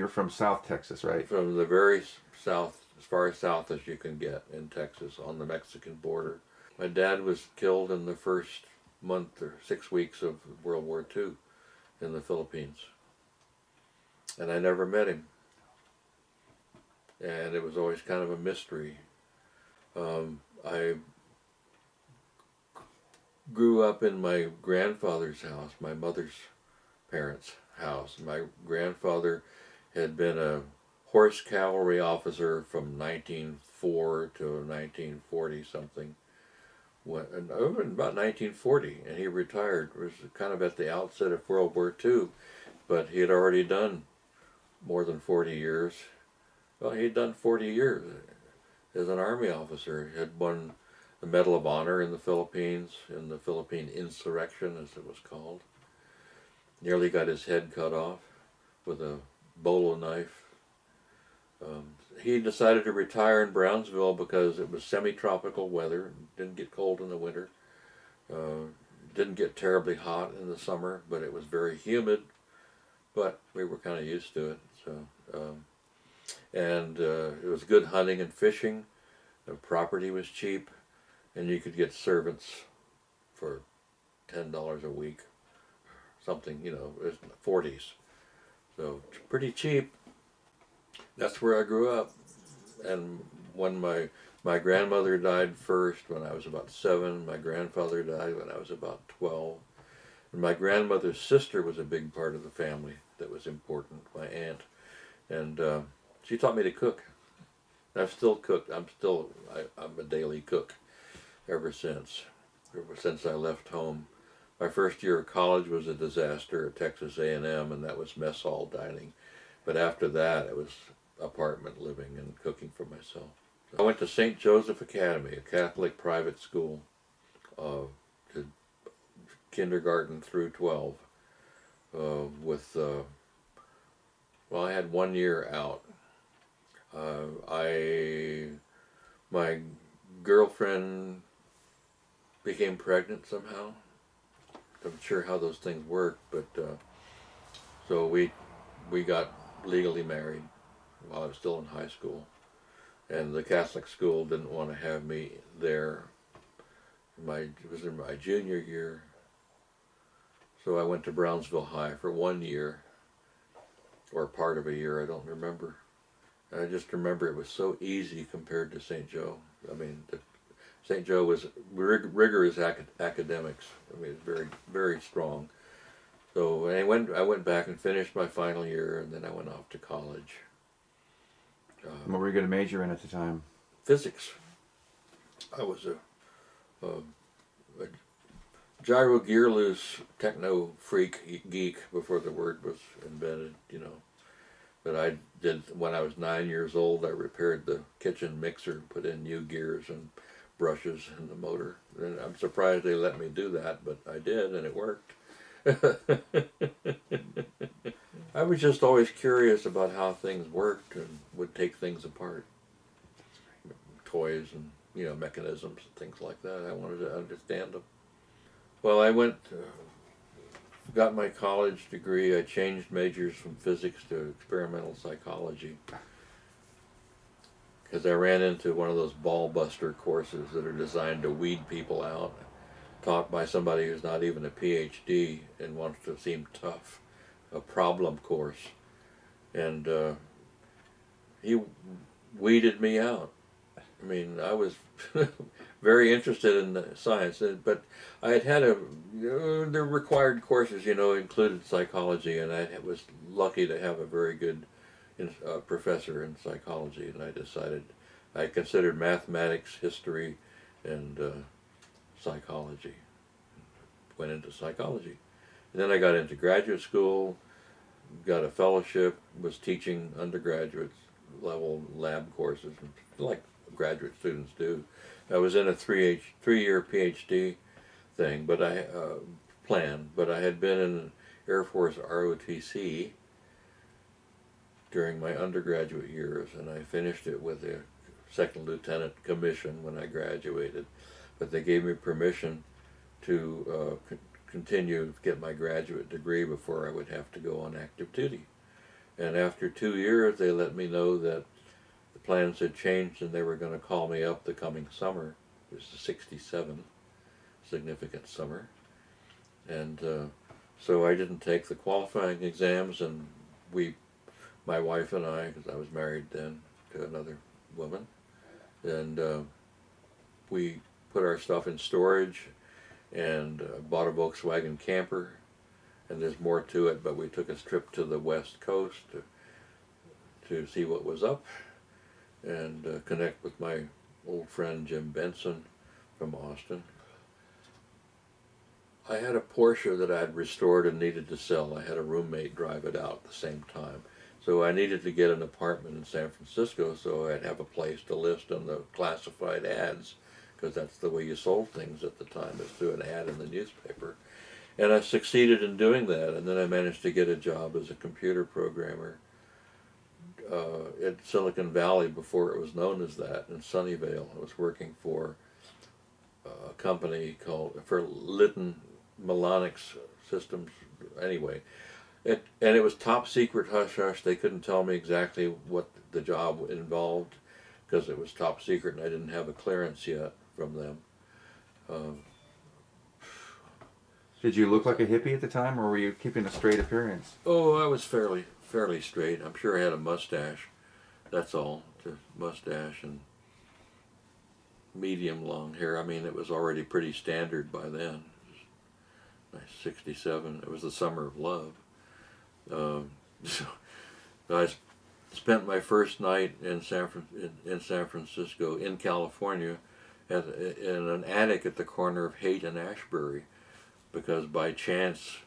You're from South Texas, right? From the very south, as far south as you can get in Texas, on the Mexican border. My dad was killed in the first month or 6 weeks of World War II in the Philippines. And I never met him. And it was always kind of a mystery. I grew up in my grandfather's house, my mother's parents' house. My grandfather had been a horse cavalry officer from 1904 to 1940 something. About 1940, and he retired. It was kind of at the outset of World War II, but he had already done more than 40 years. Well, he'd done 40 years as an army officer. He had won the Medal of Honor in the Philippines, in the Philippine insurrection, as it was called. Nearly got his head cut off with a bolo knife. He decided to retire in Brownsville because it was semi-tropical weather. Didn't get cold in the winter. Didn't get terribly hot in the summer, but it was very humid. But we were kind of used to it. So, it was good hunting and fishing. The property was cheap, and you could get servants for $10 a week, something, it was in the 40s. So pretty cheap. That's where I grew up. And when my grandmother died first when I was about 7, my grandfather died when I was about 12. And my grandmother's sister was a big part of the family that was important, my aunt. And she taught me to cook. I've still cooked. I'm a daily cook ever since I left home. My first year of college was a disaster at Texas A&M, and that was mess hall dining. But after that, it was apartment living and cooking for myself. I went to St. Joseph Academy, a Catholic private school, to kindergarten through 12. I had 1 year out. My girlfriend became pregnant somehow. I'm sure how those things work, but so we got legally married while I was still in high school, and the Catholic school didn't want to have me there. It was in my junior year, so I went to Brownsville High for 1 year, or part of a year, I don't remember. I just remember it was so easy compared to St. Joe. I mean, St. Joe was rigorous academics. I mean, it's very, very strong. So I went back and finished my final year, and then I went off to college. What were you going to major in at the time? Physics. I was a gyro gear loose techno freak geek before the word was invented, But I did, when I was 9 years old, I repaired the kitchen mixer, put in new gears and brushes in the motor. And I'm surprised they let me do that, but I did, and it worked. I was just always curious about how things worked and would take things apart. Toys and, mechanisms and things like that. I wanted to understand them. Well, I got my college degree. I changed majors from physics to experimental psychology because I ran into one of those ball buster courses that are designed to weed people out, taught by somebody who's not even a PhD and wants to seem tough, a problem course. And he weeded me out. I mean, I was very interested in the science, but I had the required courses, included psychology, and I was lucky to have a very good professor in psychology, and I considered mathematics, history, and psychology. Went into psychology. And then I got into graduate school, got a fellowship, was teaching undergraduate level lab courses, like graduate students do. I was in a three-year PhD thing, but I had been in Air Force ROTC during my undergraduate years, and I finished it with a second lieutenant commission when I graduated. But they gave me permission to continue to get my graduate degree before I would have to go on active duty. And after 2 years, they let me know that the plans had changed and they were going to call me up the coming summer. It was the '67, significant summer. And so I didn't take the qualifying exams, and my wife and I, because I was married then to another woman, and we put our stuff in storage and bought a Volkswagen camper. And there's more to it, but we took a trip to the West Coast to see what was up and connect with my old friend Jim Benson from Austin. I had a Porsche that I had restored and needed to sell. I had a roommate drive it out at the same time. So I needed to get an apartment in San Francisco so I'd have a place to list on the classified ads, because that's the way you sold things at the time, is through an ad in the newspaper. And I succeeded in doing that, and then I managed to get a job as a computer programmer at Silicon Valley before it was known as that, in Sunnyvale. I was working for a company for Litton Melonics Systems, anyway. And it was top secret hush hush. They couldn't tell me exactly what the job involved because it was top secret and I didn't have a clearance yet from them. Did you look like a hippie at the time, or were you keeping a straight appearance? Oh, I was fairly straight. I'm sure I had a mustache. That's all. Just mustache and medium long hair. I mean, it was already pretty standard by then. It was '67. It was the summer of love. So I spent my first night in San Francisco, in California, in an attic at the corner of Haight and Ashbury, because by chance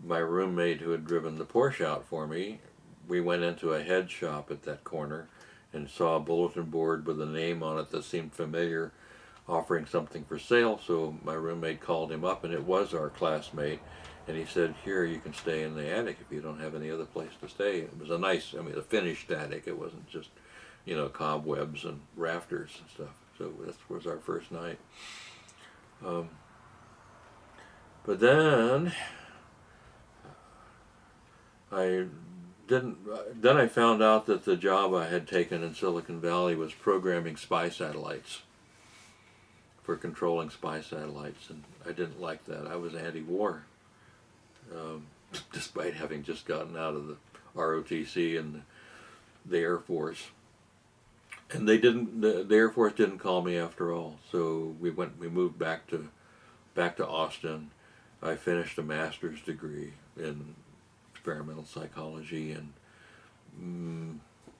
my roommate who had driven the Porsche out for me, we went into a head shop at that corner and saw a bulletin board with a name on it that seemed familiar, offering something for sale. So my roommate called him up, and it was our classmate, and he said, "Here, you can stay in the attic if you don't have any other place to stay." It was a nice, I mean, a finished attic. It wasn't just, cobwebs and rafters and stuff. So that was our first night. But then then I found out that the job I had taken in Silicon Valley was programming spy satellites, for controlling spy satellites, and I didn't like that. I was anti-war, despite having just gotten out of the ROTC and the Air Force. And the Air Force didn't call me after all, so we moved back to Austin. I finished a master's degree in experimental psychology and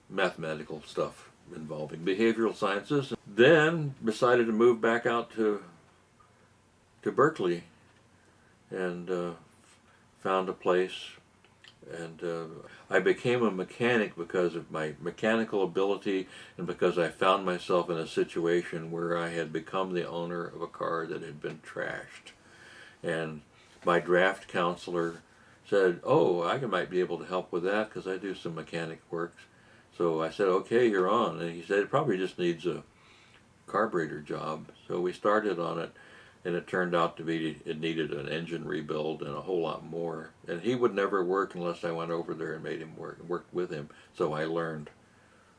mathematical stuff involving behavioral sciences. Then decided to move back out to Berkeley and found a place. And I became a mechanic because of my mechanical ability and because I found myself in a situation where I had become the owner of a car that had been trashed. And my draft counselor said, "Oh, I might be able to help with that because I do some mechanic work." So I said, "Okay, you're on." And he said, "It probably just needs a carburetor job." So we started on it, and it turned out to be it needed an engine rebuild and a whole lot more. And he would never work unless I went over there and made him worked with him. So I learned,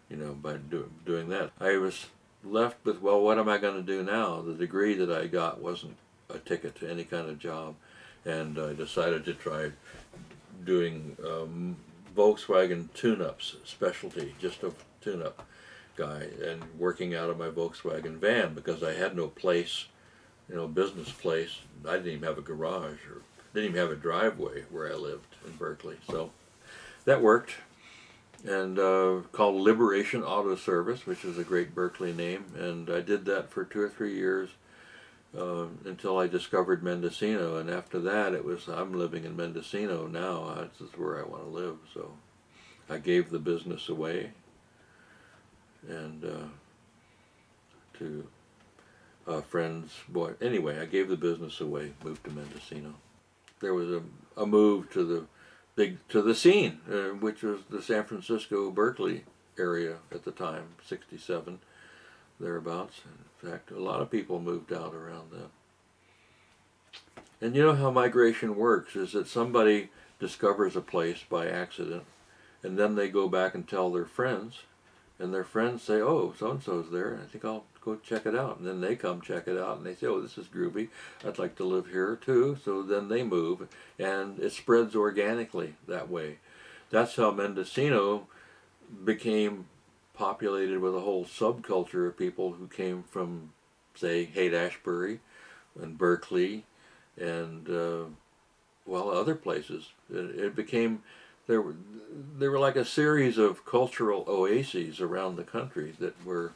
by doing that. I was left with, well, what am I going to do now? The degree that I got wasn't a ticket to any kind of job, and I decided to try doing Volkswagen tune-ups, specialty, just a tune-up guy, and working out of my Volkswagen van because I had no place, business place. I didn't even have a garage or didn't even have a driveway where I lived in Berkeley. So that worked, and called Liberation Auto Service, which is a great Berkeley name, and I did that for 2 or 3 years until I discovered Mendocino, and after that I'm living in Mendocino now. This is where I want to live, so I gave the business away and to friends. Anyway, I gave the business away, moved to Mendocino. There was a move to the scene, which was the San Francisco Berkeley area at the time, '67, thereabouts. In fact, a lot of people moved out around then. And you know how migration works, is that somebody discovers a place by accident, and then they go back and tell their friends, and their friends say, "Oh, so and so's there, and I think I'll go check it out." And then they come check it out, and they say, "Oh, this is groovy. I'd like to live here too." So then they move, and it spreads organically that way. That's how Mendocino became populated with a whole subculture of people who came from, say, Haight-Ashbury and Berkeley and well, other places. It became there were like a series of cultural oases around the country that were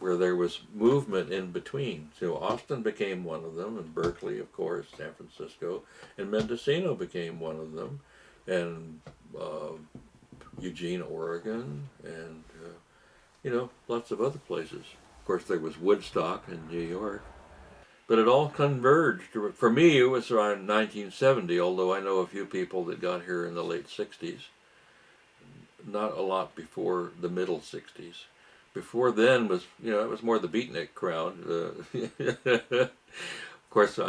where there was movement in between. So Austin became one of them, and Berkeley, of course, San Francisco, and Mendocino became one of them, and Eugene, Oregon, and lots of other places. Of course, there was Woodstock in New York. But it all converged. For me, it was around 1970, although I know a few people that got here in the late 60s. Not a lot before the middle 60s. Before then it was more the beatnik crowd. Of course,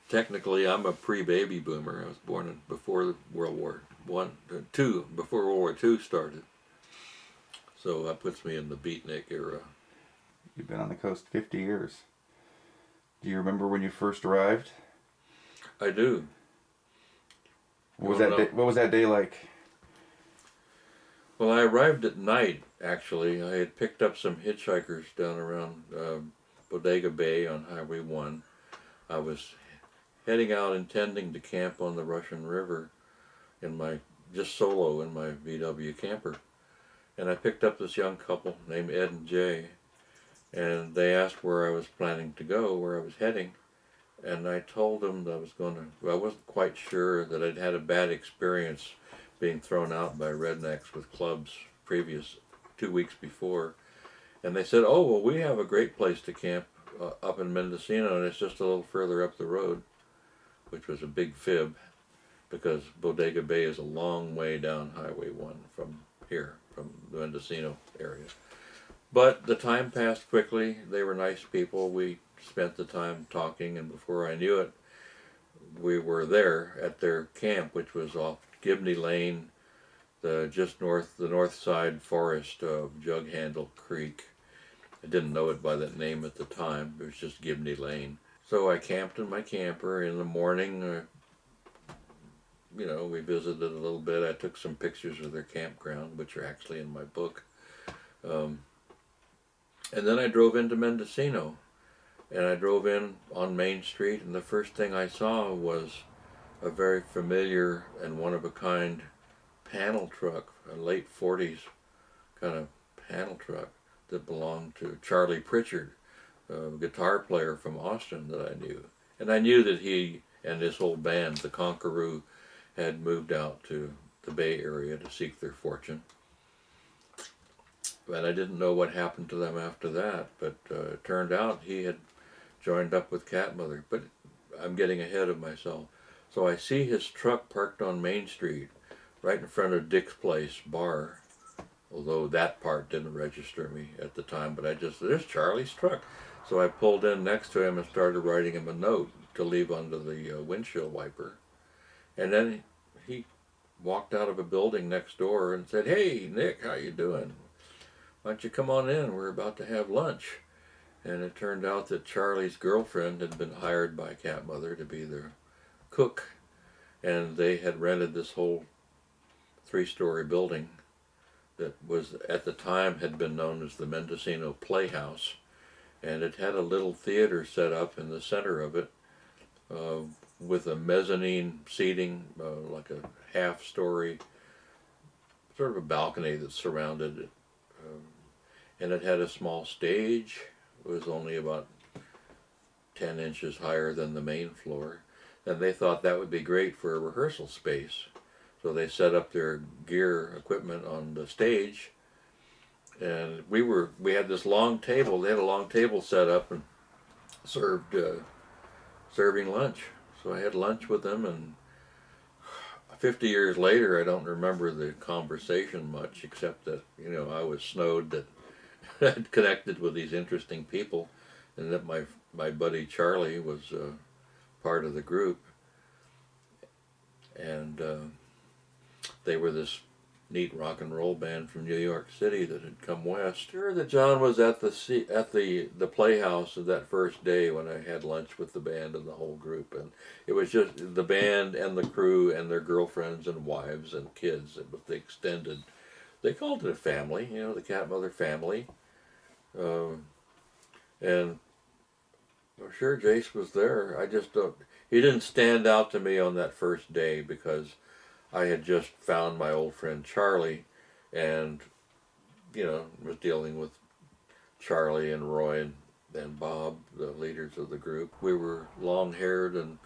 technically I'm a pre-baby boomer. I was born before World War II, before World War II started. So that puts me in the beatnik era. You've been on the coast 50 years. Do you remember when you first arrived? I do. What was that day like? Well, I arrived at night, actually. I had picked up some hitchhikers down around Bodega Bay on Highway 1. I was heading out intending to camp on the Russian River just solo in my VW camper. And I picked up this young couple named Ed and Jay. And they asked where I was planning to go, where I was heading. And I told them that I wasn't quite sure, that I'd had a bad experience being thrown out by rednecks with clubs 2 weeks before. And they said, "Oh, well, we have a great place to camp up in Mendocino, and it's just a little further up the road," which was a big fib, because Bodega Bay is a long way down Highway 1 from here, from the Mendocino area. But the time passed quickly. They were nice people. We spent the time talking, and before I knew it, we were there at their camp, which was off Gibney Lane, the north side forest of Jug Handle Creek. I didn't know it by that name at the time. It was just Gibney Lane. So I camped in my camper. In the morning, we visited a little bit. I took some pictures of their campground, which are actually in my book. And then I drove into Mendocino, and I drove in on Main Street, and the first thing I saw was a very familiar and one-of-a-kind panel truck, a late 40s kind of panel truck that belonged to Charlie Pritchard, a guitar player from Austin that I knew. And I knew that he and his whole band, the Conqueroo, had moved out to the Bay Area to seek their fortune. And I didn't know what happened to them after that, but it turned out he had joined up with Cat Mother. But I'm getting ahead of myself. So I see his truck parked on Main Street, right in front of Dick's Place Bar, although that part didn't register me at the time, but there's Charlie's truck. So I pulled in next to him and started writing him a note to leave under the windshield wiper. And then he walked out of a building next door and said, "Hey, Nick, how you doing? Why don't you come on in? We're about to have lunch." And it turned out that Charlie's girlfriend had been hired by Cat Mother to be their cook, and they had rented this whole 3-story building that was, at the time, had been known as the Mendocino Playhouse, and it had a little theater set up in the center of it with a mezzanine seating, like a half-story, sort of a balcony that surrounded it. And it had a small stage. It was only about 10 inches higher than the main floor. And they thought that would be great for a rehearsal space. So they set up their equipment on the stage. And we had this long table. They had a long table set up and serving lunch. So I had lunch with them, and 50 years later, I don't remember the conversation much, except that, I was snowed that I'd connected with these interesting people, and that my buddy Charlie was part of the group. And they were this neat rock and roll band from New York City that had come west. Sure that John was at the Playhouse that first day when I had lunch with the band and the whole group, and it was just the band and the crew and their girlfriends and wives and kids. It was the extended. They called it a family, you know, the Cat Mother family, and well, sure Jace was there. I just don't. He didn't stand out to me on that first day because I had just found my old friend Charlie, and was dealing with Charlie and Roy and Bob, the leaders of the group. We were long-haired and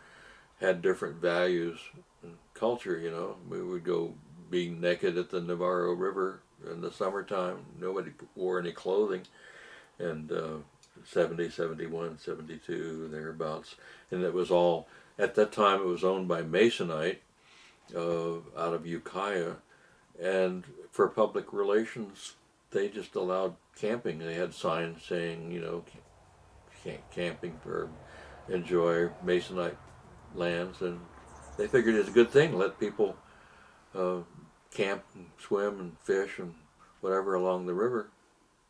had different values and culture. We would go be naked at the Navarro River in the summertime. Nobody wore any clothing, and 70, 71, 72, thereabouts, and it was all at that time. It was owned by Masonite out of Ukiah, and for public relations, they just allowed camping. They had signs saying, camping or enjoy Masonite lands, and they figured it's a good thing to let people camp and swim and fish and whatever along the river.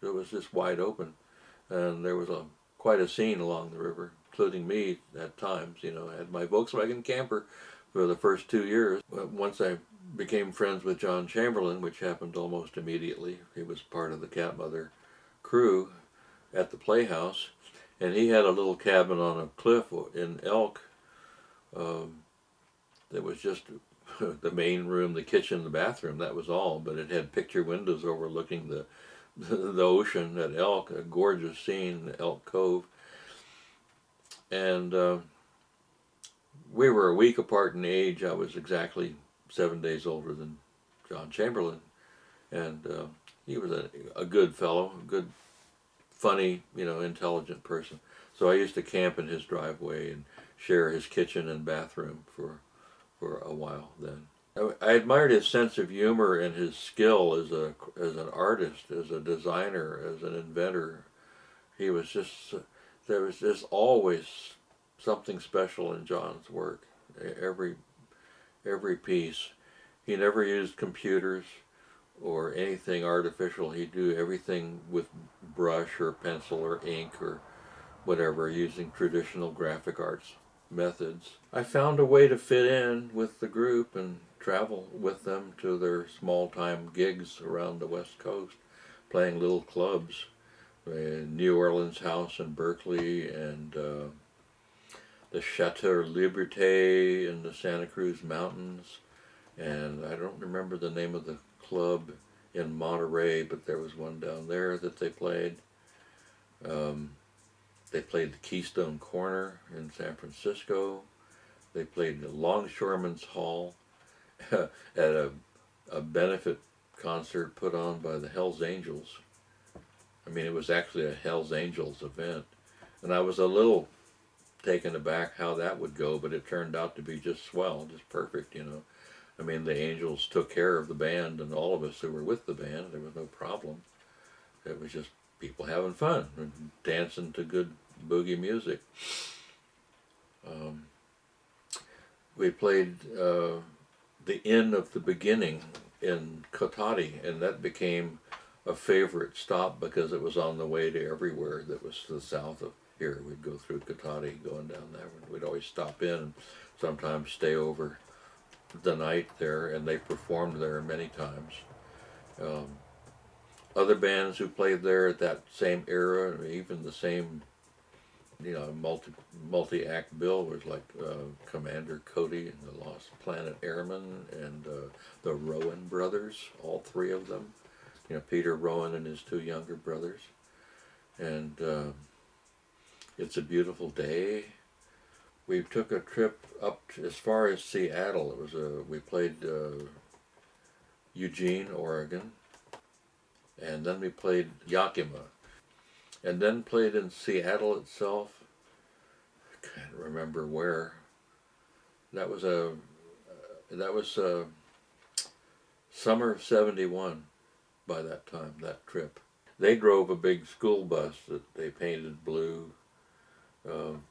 It was just wide open, and there was quite a scene along the river, including me at times. I had my Volkswagen camper for the first 2 years. But once I became friends with John Chamberlin, which happened almost immediately, he was part of the Cat Mother crew at the Playhouse, and he had a little cabin on a cliff in Elk that was just the main room, the kitchen, the bathroom, that was all, but it had picture windows overlooking the ocean at Elk, a gorgeous scene, Elk Cove. And we were a week apart in age. I was exactly 7 days older than John Chamberlin, and he was a good fellow, a good, funny, intelligent person. So I used to camp in his driveway and share his kitchen and bathroom for a while then. I admired his sense of humor and his skill as an artist, as a designer, as an inventor. There was just always something special in John's work. Every piece. He never used computers or anything artificial. He'd do everything with brush or pencil or ink or whatever, using traditional graphic arts methods. I found a way to fit in with the group and travel with them to their small-time gigs around the West Coast, playing little clubs. New Orleans House in Berkeley, and the Chateau Liberté in the Santa Cruz Mountains, and I don't remember the name of the club in Monterey, but there was one down there that they played. They played the Keystone Corner in San Francisco. They played the Longshoremen's Hall at a benefit concert put on by the Hells Angels. I mean, it was actually a Hells Angels event, and I was a little taken aback how that would go, but it turned out to be just swell, just perfect, I mean, the Angels took care of the band and all of us who were with the band. There was no problem. It was just people having fun and dancing to good boogie music. We played the Inn of the Beginning in Cotati, and that became a favorite stop because it was on the way to everywhere that was to the south of here. We'd go through Cotati going down there. We'd always stop in and sometimes stay over the night there, and they performed there many times. Other bands who played there at that same era, even the same, multi-act bill was like Commander Cody and the Lost Planet Airmen and the Rowan brothers, all three of them. Peter Rowan and his two younger brothers. And It's a Beautiful Day. We took a trip up as far as Seattle. We played Eugene, Oregon, and then we played Yakima, and then played in Seattle itself. I can't remember where. That was summer of '71. By that time, that trip, they drove a big school bus that they painted blue,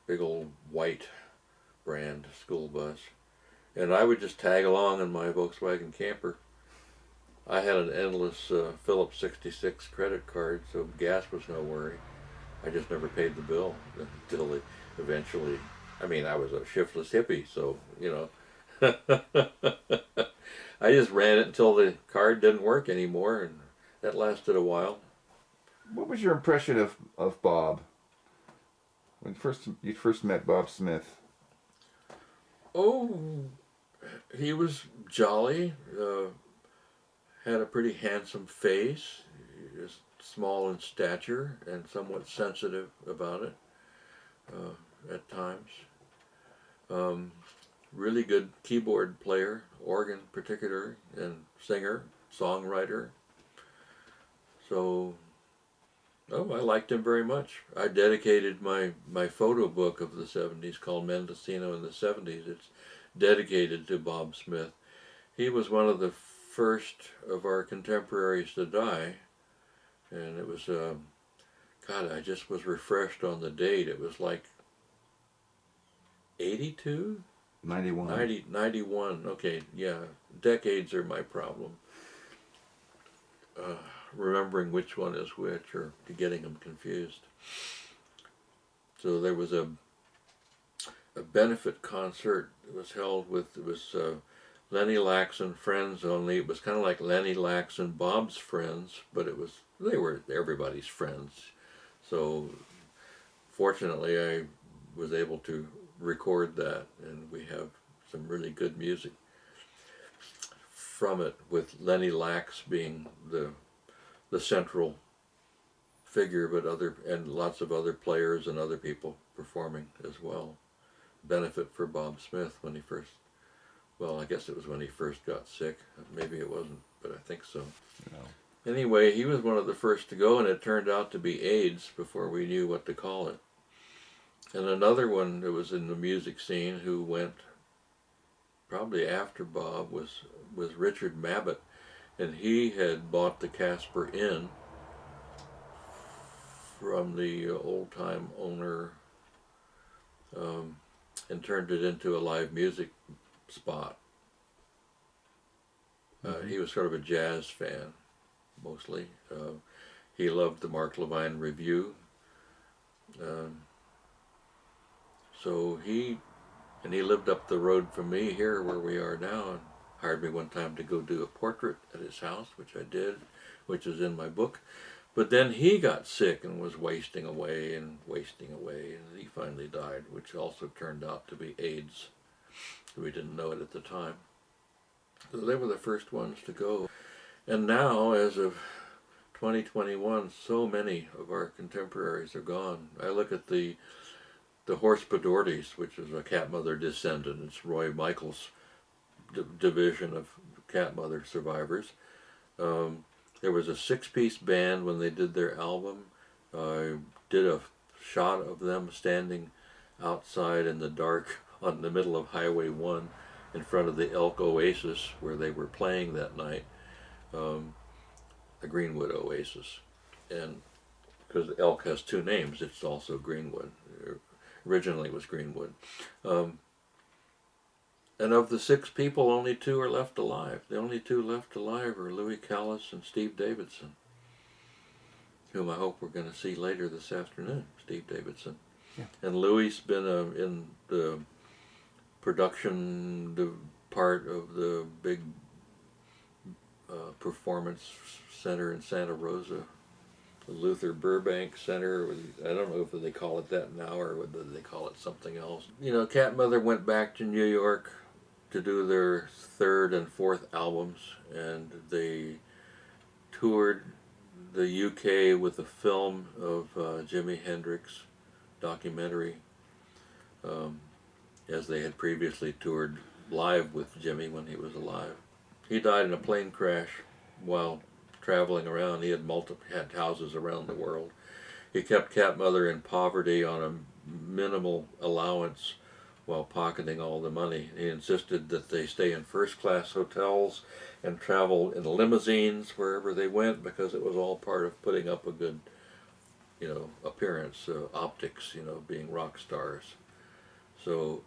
big old white brand school bus, and I would just tag along in my Volkswagen camper. I had an endless Phillips 66 credit card, so gas was no worry. I just never paid the bill until it eventually. I mean, I was a shiftless hippie, so I just ran it until the card didn't work anymore, and that lasted a while. What was your impression of Bob when you first met Bob Smith? Oh, he was jolly. Had a pretty handsome face. He was small in stature and somewhat sensitive about it at times. Um, really good keyboard player, organ particular, and singer, songwriter. So, oh, I liked him very much. I dedicated my photo book of the 70s called Mendocino in the 70s. It's dedicated to Bob Smith. He was one of the first of our contemporaries to die, and it was, God, I just was refreshed on the date. It was like 82? 91. 91. Okay, yeah. Decades are my problem. Remembering which one is which or getting them confused. So there was a benefit concert that was held with, it was Lenny Lax and friends only. It was kind of like Lenny Lax and Bob's friends, but they were everybody's friends. So fortunately I was able to record that, and we have some really good music from it, with Lenny Lax being the central figure, but lots of other players and other people performing as well. Benefit for Bob Smith when he first, well, I guess it was when he first got sick. Maybe it wasn't, but I think so. No. Anyway, he was one of the first to go, and it turned out to be AIDS before we knew what to call it. And another one that was in the music scene who went probably after Bob was Richard Mabbott, and he had bought the Casper Inn from the old-time owner and turned it into a live music spot. He was sort of a jazz fan, mostly. He loved the Mark Levine Review. So he lived up the road from me here where we are now, and hired me one time to go do a portrait at his house, which I did, which is in my book. But then he got sick and was wasting away, and he finally died, which also turned out to be AIDS. We didn't know it at the time. So they were the first ones to go. And now, as of 2021, so many of our contemporaries are gone. I look at the Horse Bedortes, which is a Cat Mother descendant. It's Roy Michael's division of Cat Mother survivors. There was a 6-piece band when they did their album. I did a shot of them standing outside in the dark on the middle of Highway 1 in front of the Elk Oasis where they were playing that night, the Greenwood Oasis. And because Elk has 2 names, it's also Greenwood. Originally it was Greenwood. And of the 6 people, only 2 are left alive. The only 2 left alive are Louis Callis and Steve Davidson, whom I hope we're going to see later this afternoon, Steve Davidson. Yeah. And Louis been in the production part of the big performance center in Santa Rosa, the Luther Burbank Center. I don't know if they call it that now or whether they call it something else. You know, Cat Mother went back to New York to do their 3rd and 4th albums, and they toured the UK with a film of Jimi Hendrix documentary, as they had previously toured live with Jimmy when he was alive. He died in a plane crash while traveling around. He had houses around the world. He kept Cat Mother in poverty on a minimal allowance while pocketing all the money. He insisted that they stay in first-class hotels and travel in limousines wherever they went, because it was all part of putting up a good, appearance, optics, being rock stars. So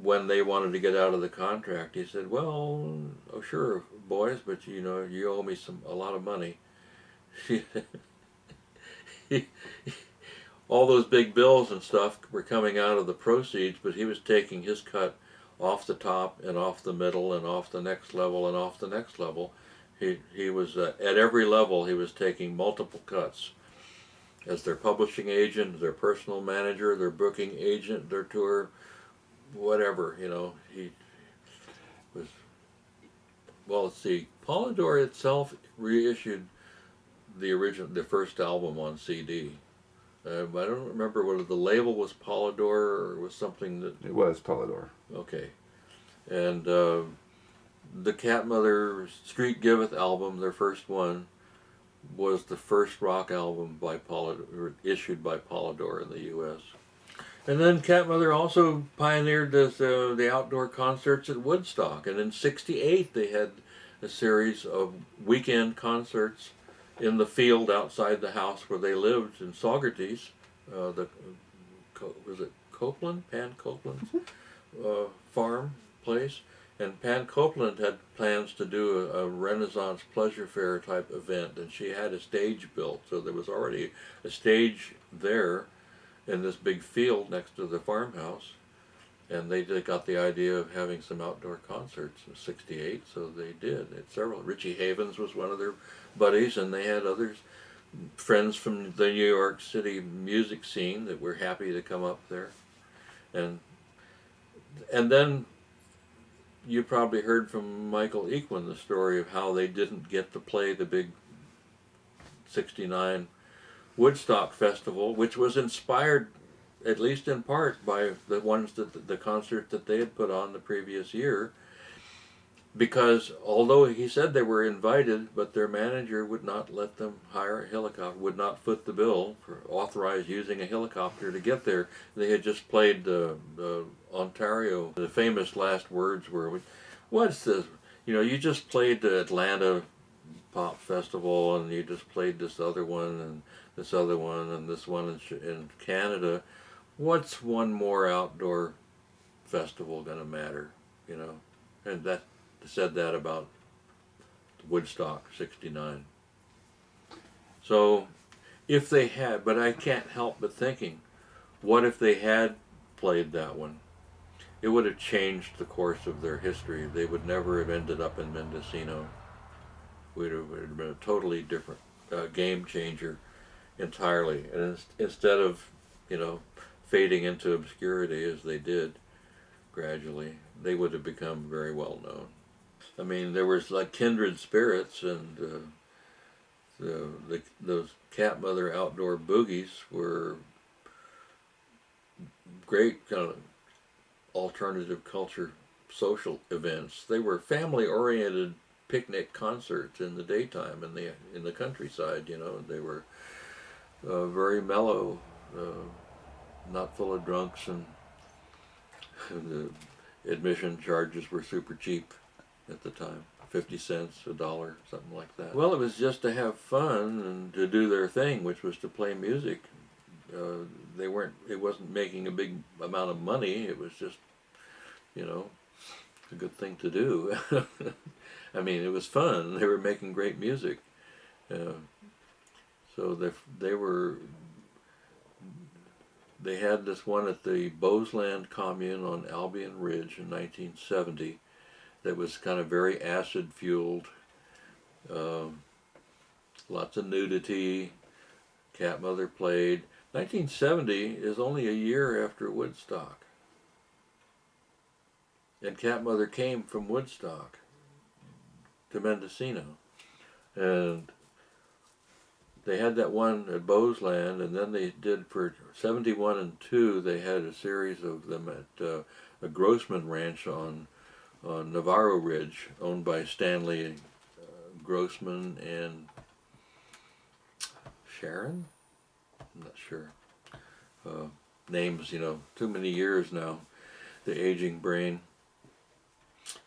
when they wanted to get out of the contract, he said, "Well, oh sure, boys, but you know, you owe me a lot of money." All those big bills and stuff were coming out of the proceeds, but he was taking his cut off the top and off the middle and off the next level and off the next level. He was at every level. He was taking multiple cuts as their publishing agent, their personal manager, their booking agent, their tour, whatever. You know, he was. Well, let's see. Polydor itself reissued the first album on CD. I don't remember whether the label was Polydor or was something that. It was Polydor. Okay, and the Cat Mother Street Giveth album, their first one, was the first rock album by Polydor, issued by Polydor in the U.S. And then Cat Mother also pioneered the outdoor concerts at Woodstock, and in '68 they had a series of weekend concerts in the field outside the house where they lived in Saugerties. Was it Copeland? Pan Copeland's farm place? And Pan Copeland had plans to do a Renaissance pleasure fair type event, and she had a stage built, so there was already a stage there in this big field next to the farmhouse, and they got the idea of having some outdoor concerts in '68, so they did. Several. Richie Havens was one of their buddies, and they had others, friends from the New York City music scene that were happy to come up there, and then you probably heard from Michael Equin the story of how they didn't get to play the big '69 Woodstock Festival, which was inspired, at least in part, by the concert that they had put on the previous year. Because although he said they were invited, but their manager would not let them hire a helicopter, would not foot the bill for authorize using a helicopter to get there. They had just played Ontario. The famous last words were, "What's this? You know, you just played the Atlanta Pop Festival, and you just played this other one, and this other one, and this one in Canada. What's one more outdoor festival going to matter?" You know, and that said that about Woodstock '69. So if they had, but I can't help but thinking, what if they had played that one? It would have changed the course of their history. They would never have ended up in Mendocino. It would have been a totally different game changer entirely. And instead of, you know, fading into obscurity as they did gradually, they would have become very well known. I mean, there was like kindred spirits, and those Cat Mother outdoor boogies were great kind of alternative culture social events. They were family-oriented picnic concerts in the daytime in the countryside. You know, they were very mellow, not full of drunks, and the admission charges were super cheap at the time, 50 cents, $1, something like that. Well, it was just to have fun and to do their thing, which was to play music. It wasn't making a big amount of money. It was just, you know, a good thing to do. I mean, it was fun. They were making great music. So they had this one at the Bozeland Commune on Albion Ridge in 1970 that was kind of very acid-fueled, lots of nudity. Cat Mother played. 1970 is only a year after Woodstock. And Cat Mother came from Woodstock to Mendocino. And they had that one at Bozeland, and then they did for 71 and 2, they had a series of them at a Grossman Ranch on Navarro Ridge, owned by Stanley Grossman and Sharon? I'm not sure. Names, you know, too many years now. The aging brain.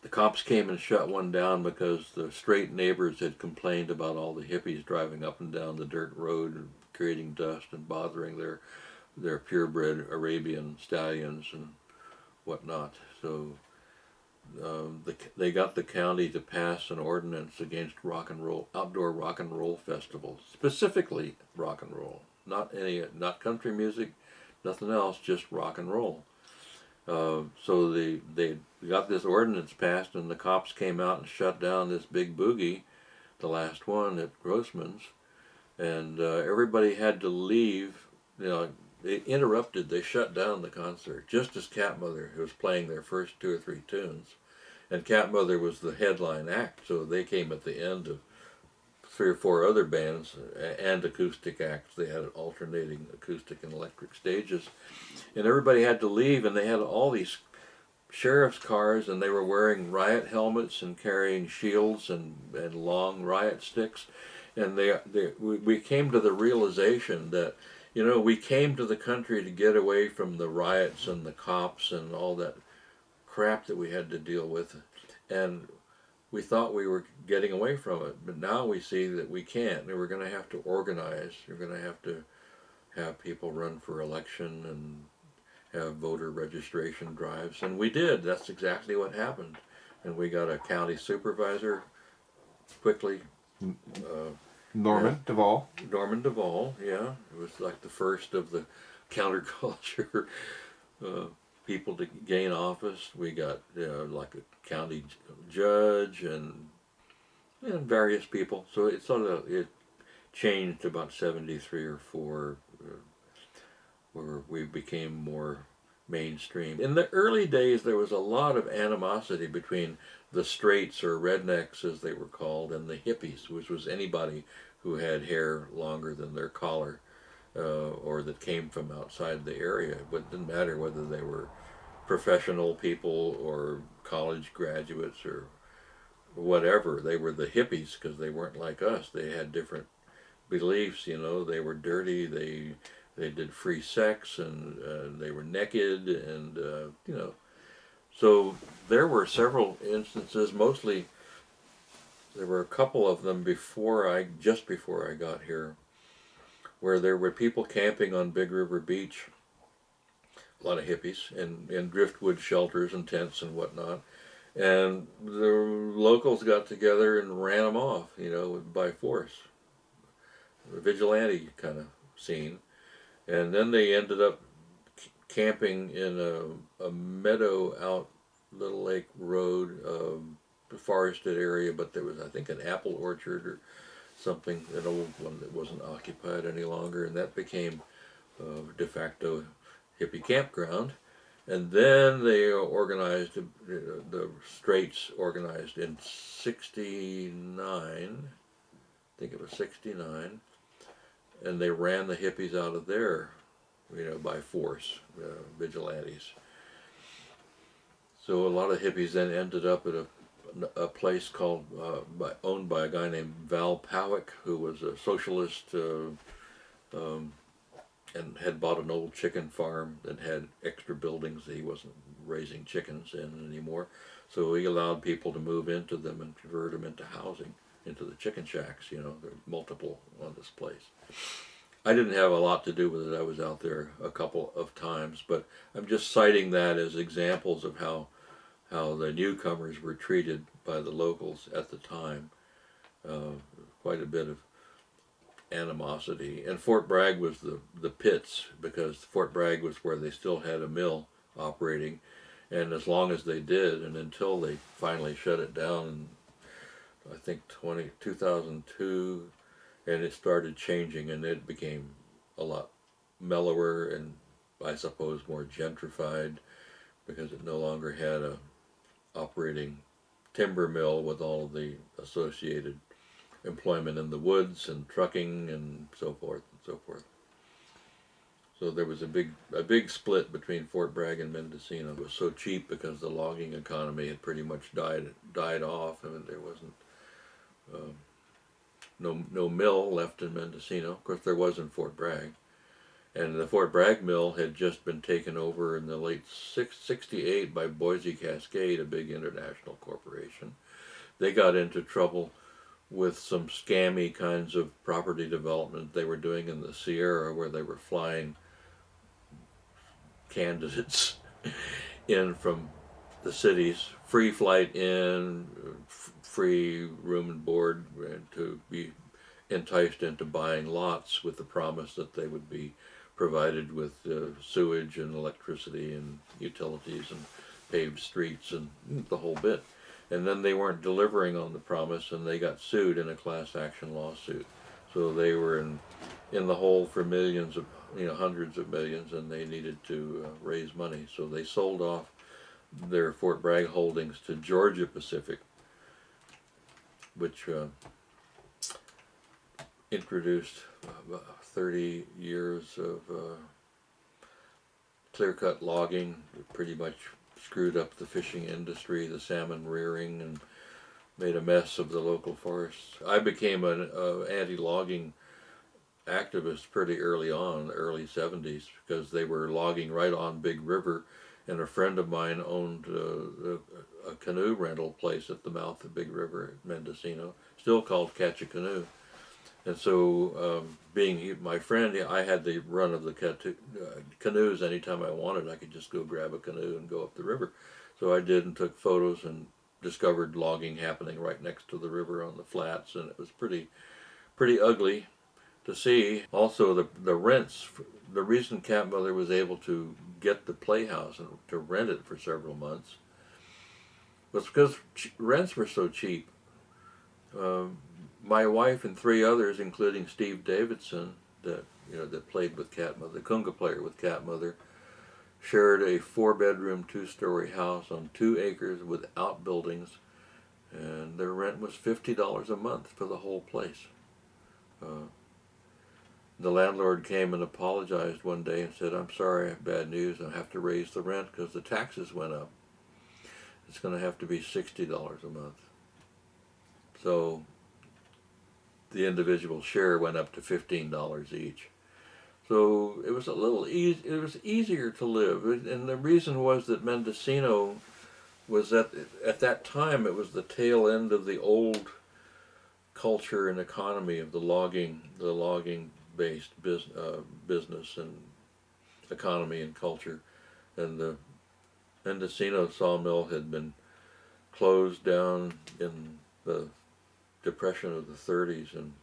The cops came and shut one down because the straight neighbors had complained about all the hippies driving up and down the dirt road and creating dust and bothering their purebred Arabian stallions and whatnot. So they got the county to pass an ordinance against rock and roll, outdoor rock and roll festivals, specifically rock and roll, not country music, nothing else, just rock and roll. So they got this ordinance passed, and the cops came out and shut down this big boogie, the last one at Grossman's, and everybody had to leave. They shut down the concert just as Cat Mother was playing their first 2 or 3 tunes, and Cat Mother was the headline act. So they came at the end of 3 or 4 other bands and acoustic acts. They had alternating acoustic and electric stages, and everybody had to leave. And they had all these sheriff's cars, and they were wearing riot helmets and carrying shields and long riot sticks. And we came to the realization that, we came to the country to get away from the riots and the cops and all that crap that we had to deal with, and we thought we were getting away from it. But now we see that we can't, and we're going to have to organize. We're going to have to have people run for election and have voter registration drives, and we did. That's exactly what happened, and we got a county supervisor quickly. Norman Duvall. Norman Duvall, yeah. It was like the first of the counterculture people to gain office. We got like a county judge and various people. So it changed about 73 or 4, where we became more mainstream. In the early days, there was a lot of animosity between the straights, or rednecks as they were called, and the hippies, which was anybody who had hair longer than their collar, or that came from outside the area. But it didn't matter whether they were professional people or college graduates or whatever. They were the hippies because they weren't like us. They had different beliefs. They were dirty. They did free sex, and they were naked, and So there were several instances. Mostly, there were a couple of them just before I got here, where there were people camping on Big River Beach, a lot of hippies, in driftwood shelters and tents and whatnot. And the locals got together and ran them off, by force. A vigilante kind of scene. And then they ended up camping in a meadow out Little Lake Road, a forested area, but there was, I think, an apple orchard or something, an old one that wasn't occupied any longer, and that became de facto hippie campground. And then they organized, the straights organized in 69, I think it was 69, and they ran the hippies out of there, by force, vigilantes. So a lot of hippies then ended up at a place called, owned by a guy named Val Powick, who was a socialist, and had bought an old chicken farm that had extra buildings that he wasn't raising chickens in anymore. So he allowed people to move into them and convert them into housing, into the chicken shacks. There are multiple on this place. I didn't have a lot to do with it. I was out there a couple of times, but I'm just citing that as examples of how the newcomers were treated by the locals at the time. Quite a bit of animosity. And Fort Bragg was the pits, because Fort Bragg was where they still had a mill operating, and as long as they did, and until they finally shut it down in, I think, 2002, and it started changing, and it became a lot mellower and, I suppose, more gentrified, because it no longer had a operating timber mill with all of the associated employment in the woods and trucking and so forth and so forth. So there was a big split between Fort Bragg and Mendocino. It was so cheap because the logging economy had pretty much died off. I mean, there wasn't no mill left in Mendocino. Of course, there was in Fort Bragg, and the Fort Bragg mill had just been taken over in the late '68 by Boise Cascade, a big international corporation. They got into trouble with some scammy kinds of property development they were doing in the Sierra, where they were flying candidates in from the cities, free flight in, free room and board, to be enticed into buying lots with the promise that they would be provided with sewage and electricity and utilities and paved streets and the whole bit. And then they weren't delivering on the promise, and they got sued in a class action lawsuit. So they were in the hole for millions of, hundreds of millions, and they needed to raise money. So they sold off their Fort Bragg holdings to Georgia Pacific, which introduced 30 years of clear-cut logging. It pretty much screwed up the fishing industry, the salmon rearing, and made a mess of the local forests. I became an anti-logging activist pretty early on, the early 70s, because they were logging right on Big River, and a friend of mine owned a canoe rental place at the mouth of Big River at Mendocino, still called Catch a Canoe. And so, being my friend, I had the run of the canoes anytime I wanted. I could just go grab a canoe and go up the river. So I did, and took photos, and discovered logging happening right next to the river on the flats, and it was pretty ugly to see. Also, the rents. The reason Cat Mother was able to get the playhouse and to rent it for several months was because rents were so cheap. My wife and 3 others, including Steve Davidson, that played with Cat Mother, the conga player with Cat Mother, shared a 4-bedroom, 2-story house on 2 acres with outbuildings, and their rent was $50 a month for the whole place. The landlord came and apologized one day and said, "I'm sorry, I have bad news. I have to raise the rent because the taxes went up. It's going to have to be $60 a month." So the individual share went up to $15 each. So it was a little it was easier to live, and the reason was that Mendocino was at that time, it was the tail end of the old culture and economy of the logging based business and economy and culture, and the Mendocino sawmill had been closed down in the Depression of the 30s and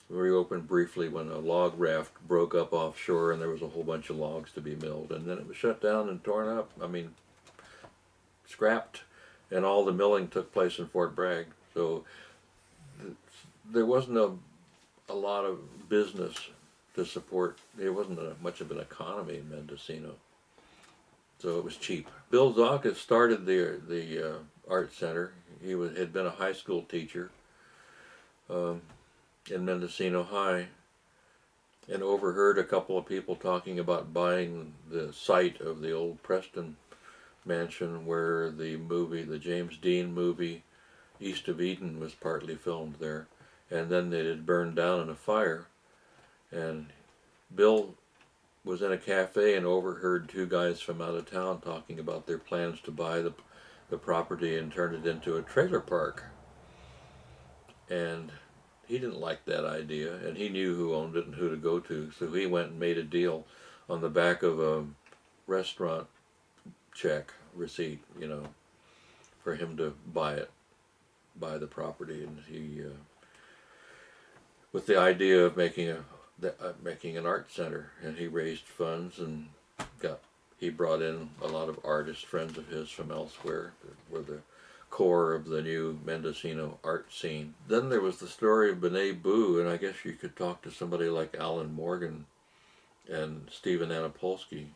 reopened briefly when a log raft broke up offshore, and there was a whole bunch of logs to be milled, and then it was shut down and torn up. Scrapped, and all the milling took place in Fort Bragg. So there wasn't a lot of business to support. There wasn't much of an economy in Mendocino, so it was cheap. Bill Zaka started the art center. He had been a high school teacher in Mendocino High, and overheard a couple of people talking about buying the site of the old Preston mansion where the James Dean movie East of Eden was partly filmed there, and then it had burned down in a fire. And Bill was in a cafe and overheard 2 guys from out of town talking about their plans to buy the property and turn it into a trailer park. And he didn't like that idea, and he knew who owned it and who to go to, so he went and made a deal on the back of a restaurant receipt, for him to buy the property, and he, with the idea of making an art center, and he raised funds and he brought in a lot of artist friends of his from elsewhere that were the core of the new Mendocino art scene. Then there was the story of B'nai Boo, and I guess you could talk to somebody like Alan Morgan and Stephen Anapolsky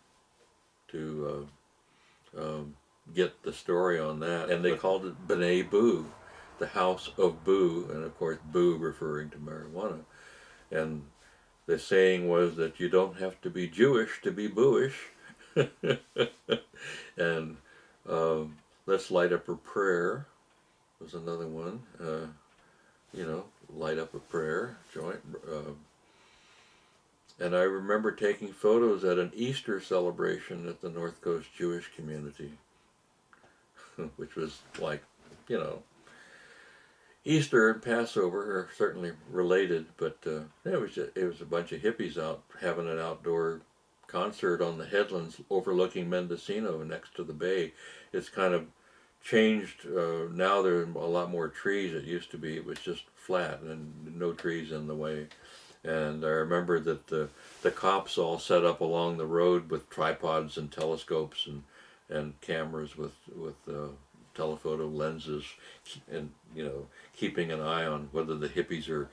to get the story on that, and they called it B'nai Boo, the House of Boo, and of course Boo referring to marijuana. And the saying was that you don't have to be Jewish to be booish. And Let's Light Up a Prayer was another one. Light up a prayer joint. And I remember taking photos at an Easter celebration at the North Coast Jewish community, which was like, Easter and Passover are certainly related, but it was a bunch of hippies out having an outdoor concert on the headlands overlooking Mendocino next to the bay. It's kind of changed. Now there are a lot more trees. It used to be it was just flat and no trees in the way. And I remember that the cops all set up along the road with tripods and telescopes and cameras with telephoto lenses, and keeping an eye on whether the hippies are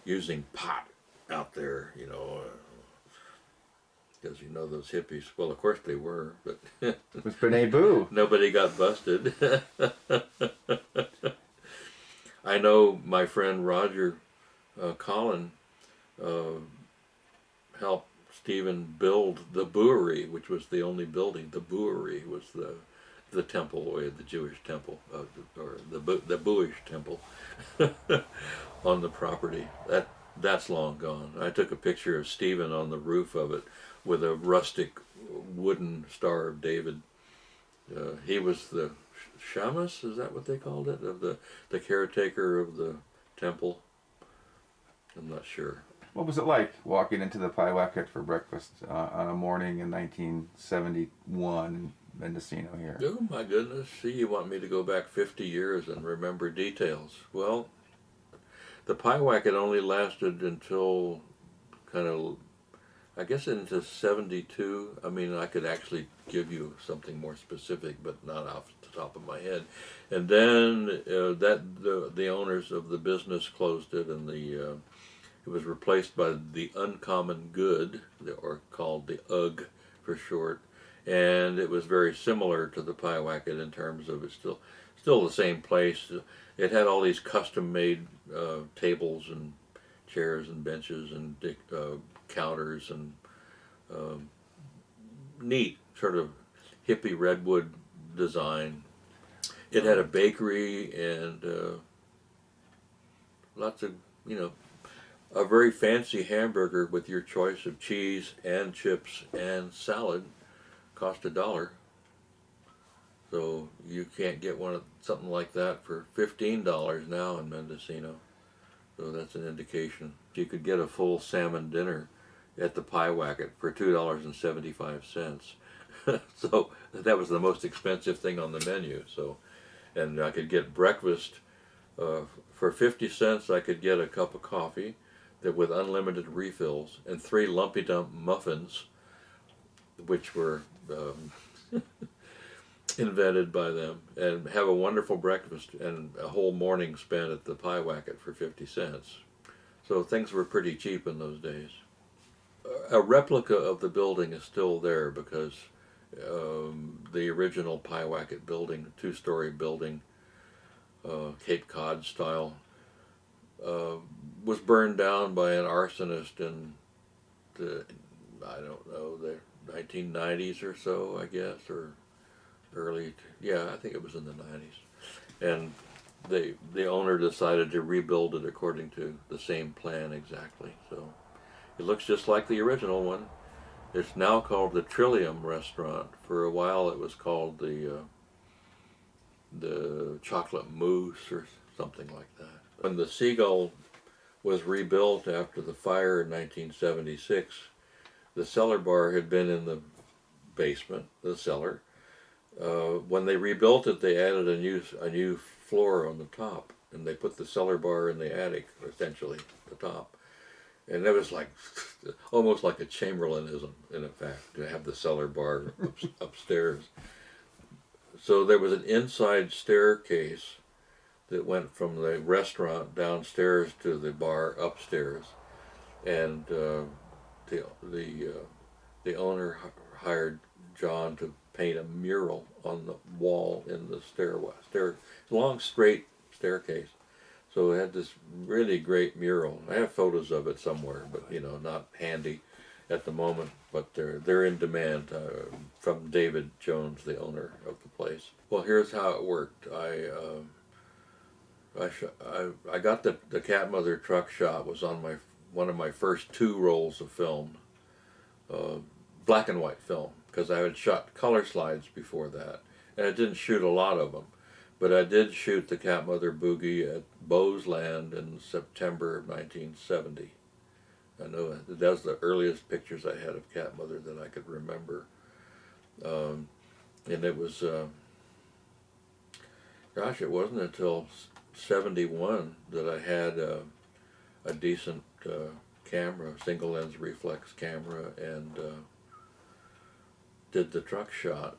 using pot out there, because those hippies. Well, of course they were, but With B'nai Boo. nobody got busted. I know my friend Roger Collin helped Stephen build the brewery, which was the only building. The brewery was the temple, or the Jewish temple, or the Buish temple on the property. That's long gone. I took a picture of Stephen on the roof of it with a rustic wooden Star of David. He was the shamus, is that what they called it? Of the caretaker of the temple. I'm not sure. What was it like walking into the Paiwacket for breakfast on a morning in 1971 in Mendocino here? Oh my goodness, see, you want me to go back 50 years and remember details. Well, the Paiwacket only lasted until kind of, I guess, into 72. I mean, I could actually give you something more specific, but not off the top of my head. And then the owners of the business closed it, and it was replaced by the Uncommon Good, or called the UGG for short. And it was very similar to the Paiwacket in terms of it's still the same place. It had all these custom-made tables and chairs and benches and counters and neat sort of hippie redwood design. It had a bakery and lots of, a very fancy hamburger with your choice of cheese and chips and salad cost $1. So you can't get something like that for $15 now in Mendocino. So that's an indication. You could get a full salmon dinner at the Paiwacket for $2.75. So that was the most expensive thing on the menu. So, and I could get breakfast for 50 cents. I could get a cup of coffee with unlimited refills and 3 lumpy dump muffins, which were invented by them, and have a wonderful breakfast and a whole morning spent at the Paiwacket for 50 cents. So things were pretty cheap in those days. A replica of the building is still there because the original Paiwacket building, 2-story building, Cape Cod style, was burned down by an arsonist in the 1990s or so, I guess, or I think it was in the 90s. And the owner decided to rebuild it according to the same plan exactly. So it looks just like the original one. It's now called the Trillium Restaurant. For a while it was called the Chocolate Mousse or something like that. When the Seagull was rebuilt after the fire in 1976, the cellar bar had been in the basement, the cellar. When they rebuilt it, they added a new floor on the top, and they put the cellar bar in the attic, essentially, the top. And that was like almost like a Chamberlinism, in effect, to have the cellar bar upstairs. So there was an inside staircase that went from the restaurant downstairs to the bar upstairs, and the owner hired John to paint a mural on the wall in the long straight staircase. So it had this really great mural. I have photos of it somewhere, but not handy at the moment. But they're in demand from David Jones, the owner of the place. Well, here's how it worked. I got the Cat Mother truck shot was on one of my first 2 rolls of film, black and white film, because I had shot color slides before that, and I didn't shoot a lot of them, but I did shoot the Cat Mother Boogie at Bowe's Land in September of 1970. I know that was the earliest pictures I had of Cat Mother that I could remember. And it was, gosh, it wasn't until 71 that I had a decent camera, single lens reflex camera, and did the truck shot.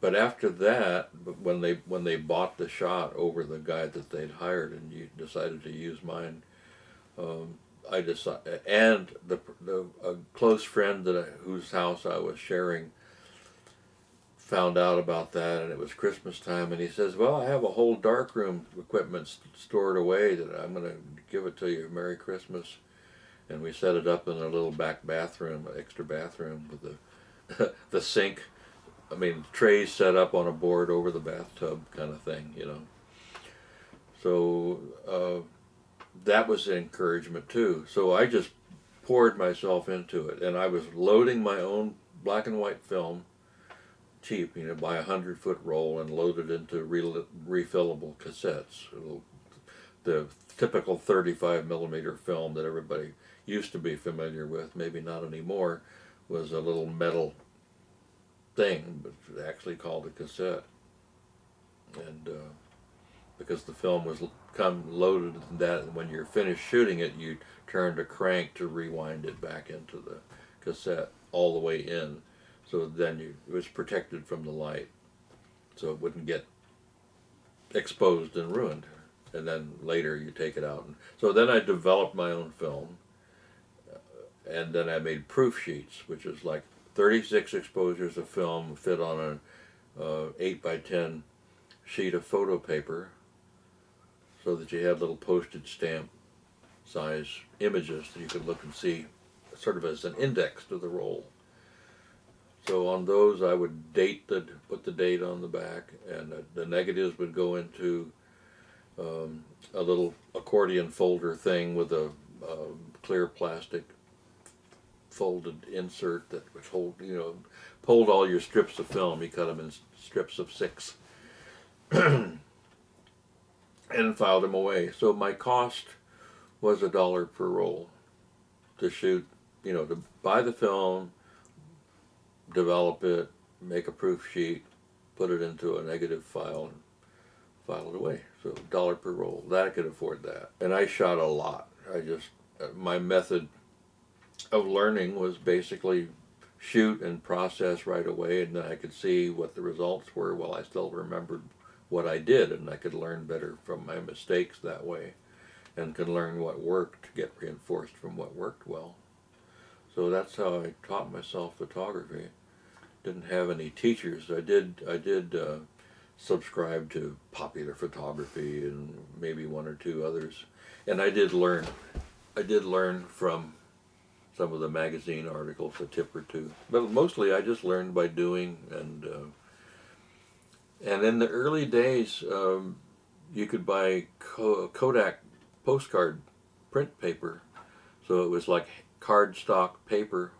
But after that, when they bought the shot over the guy that they'd hired, and you decided to use mine, I decided, and a close friend whose house I was sharing found out about that, and it was Christmas time, and he says, "Well, I have a whole darkroom equipment stored away that I'm going to give it to you. Merry Christmas." And we set it up in a little back bathroom, extra bathroom with the sink. I mean, trays set up on a board over the bathtub kind of thing, you know. So that was an encouragement too. So I just poured myself into it, and I was loading my own black and white film, cheap, you know, buy a 100-foot roll and load it into refillable cassettes. The typical 35 millimeter film that everybody used to be familiar with, maybe not anymore, was a little metal thing, but actually called a cassette. And because the film was loaded in that, and when you're finished shooting it, you turned a crank to rewind it back into the cassette all the way in. So then it was protected from the light, so it wouldn't get exposed and ruined. And then later you take it out. And so then I developed my own film, and then I made proof sheets, which is like 36 exposures of film fit on an 8 by 10 sheet of photo paper, so that you had little postage stamp size images that you could look and see, sort of as an index to the roll. So on those, I would put the date on the back, and the negatives would go into a little accordion folder thing with a clear plastic folded insert that would hold all your strips of film. You cut them in strips of 6, and filed them away. So my cost was $1 per roll to shoot, to buy the film, develop it, make a proof sheet, put it into a negative file, and file it away. So $1 per roll. That I could afford that. And I shot a lot. My method of learning was basically shoot and process right away, and then I could see what the results were while I still remembered what I did, and I could learn better from my mistakes that way, and could learn what worked to get reinforced from what worked well. So that's how I taught myself photography. Didn't have any teachers. I did subscribe to Popular Photography and maybe one or two others, and I did learn from some of the magazine articles, a tip or two. But mostly I just learned by doing, and in the early days, you could buy Kodak postcard print paper, so it was like cardstock paper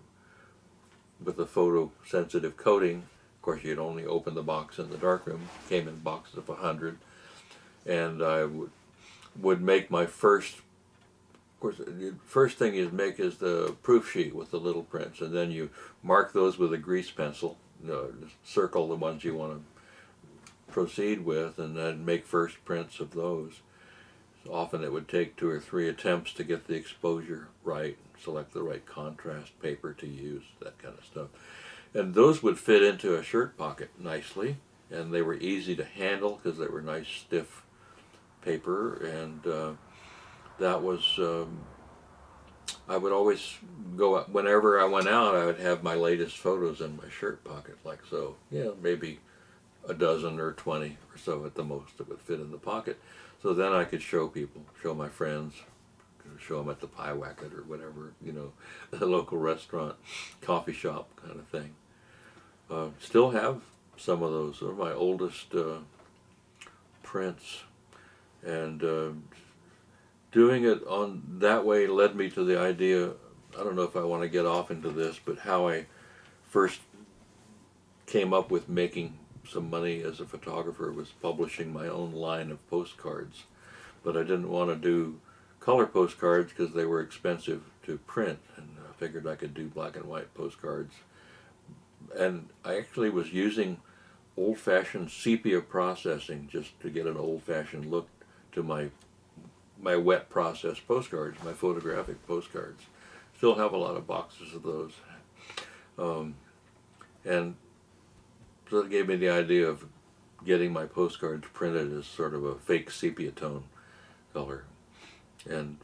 with a photosensitive coating. Of course, you'd only open the box in the darkroom. Came in boxes of 100, and I would make my first. Of course, the first thing you make is the proof sheet with the little prints, and then you mark those with a grease pencil. Circle the ones you want to proceed with, and then make first prints of those. So often it would take 2 or 3 attempts to get the exposure right, select the right contrast paper to use, that kind of stuff. And those would fit into a shirt pocket nicely, and they were easy to handle because they were nice stiff paper, and that was, I would always go, whenever I went out, I would have my latest photos in my shirt pocket, like so. Maybe a dozen or 20 or so at the most that would fit in the pocket. So then I could show people, show my friends, show them at the Pie Wacket or whatever, the local restaurant, coffee shop kind of thing. Still have some of those. They're my oldest prints. And doing it on that way led me to the idea, I don't know if I want to get off into this, but how I first came up with making some money as a photographer was publishing my own line of postcards. But I didn't want to do color postcards because they were expensive to print, and I figured I could do black and white postcards. And I actually was using old-fashioned sepia processing just to get an old-fashioned look to my wet process postcards, my photographic postcards. Still have a lot of boxes of those. And so that gave me the idea of getting my postcards printed as sort of a fake sepia tone color. And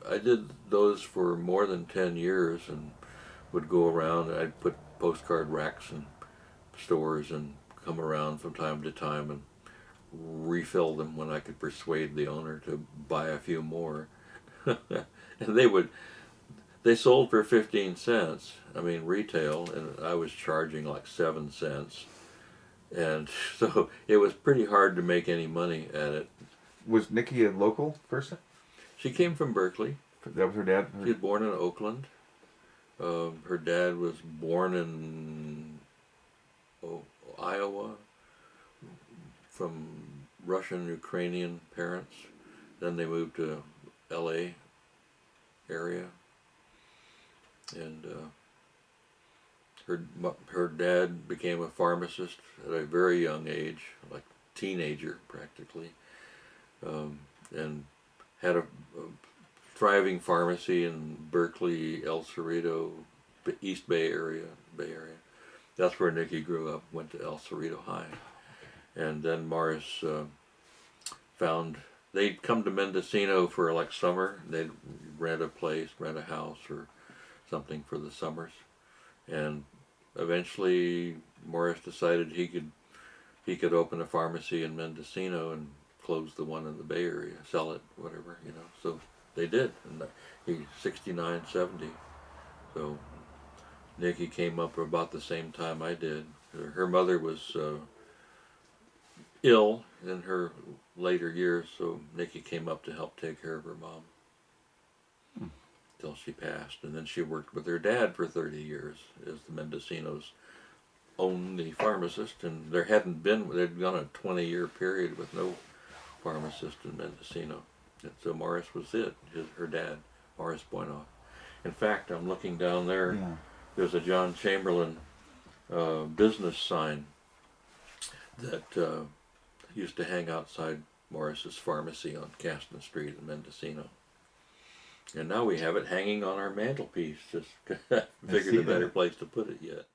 I did those for more than 10 years and would go around and I'd put postcard racks in stores and come around from time to time and refill them when I could persuade the owner to buy a few more. And they sold for 15 cents, I mean retail, and I was charging like 7 cents. And so it was pretty hard to make any money at it. Was Nikki a local person? She came from Berkeley. That was her dad? She was born in Oakland. Her dad was born in Iowa from Russian-Ukrainian parents. Then they moved to L.A. area. And her dad became a pharmacist at a very young age, like teenager practically, and had a thriving pharmacy in Berkeley, El Cerrito, East Bay Area. That's where Nikki grew up, went to El Cerrito High. And then Morris they'd come to Mendocino for like summer. They'd rent a house or something for the summers. And eventually Morris decided he could open a pharmacy in Mendocino and close the one in the Bay Area, sell it, whatever, So they did, and he's 69, 70. So Nikki came up about the same time I did. Her mother was ill in her later years, so Nikki came up to help take care of her mom till she passed. And then she worked with her dad for 30 years as the Mendocino's only pharmacist, and they'd gone a 20-year period with no pharmacist in Mendocino. And so Morris was her dad, Morris Boynoff. In fact, I'm looking down there, Yeah. There's a John Chamberlin business sign that used to hang outside Morris's pharmacy on Caston Street in Mendocino. And now we have it hanging on our mantelpiece, just figured a better place to put it yet.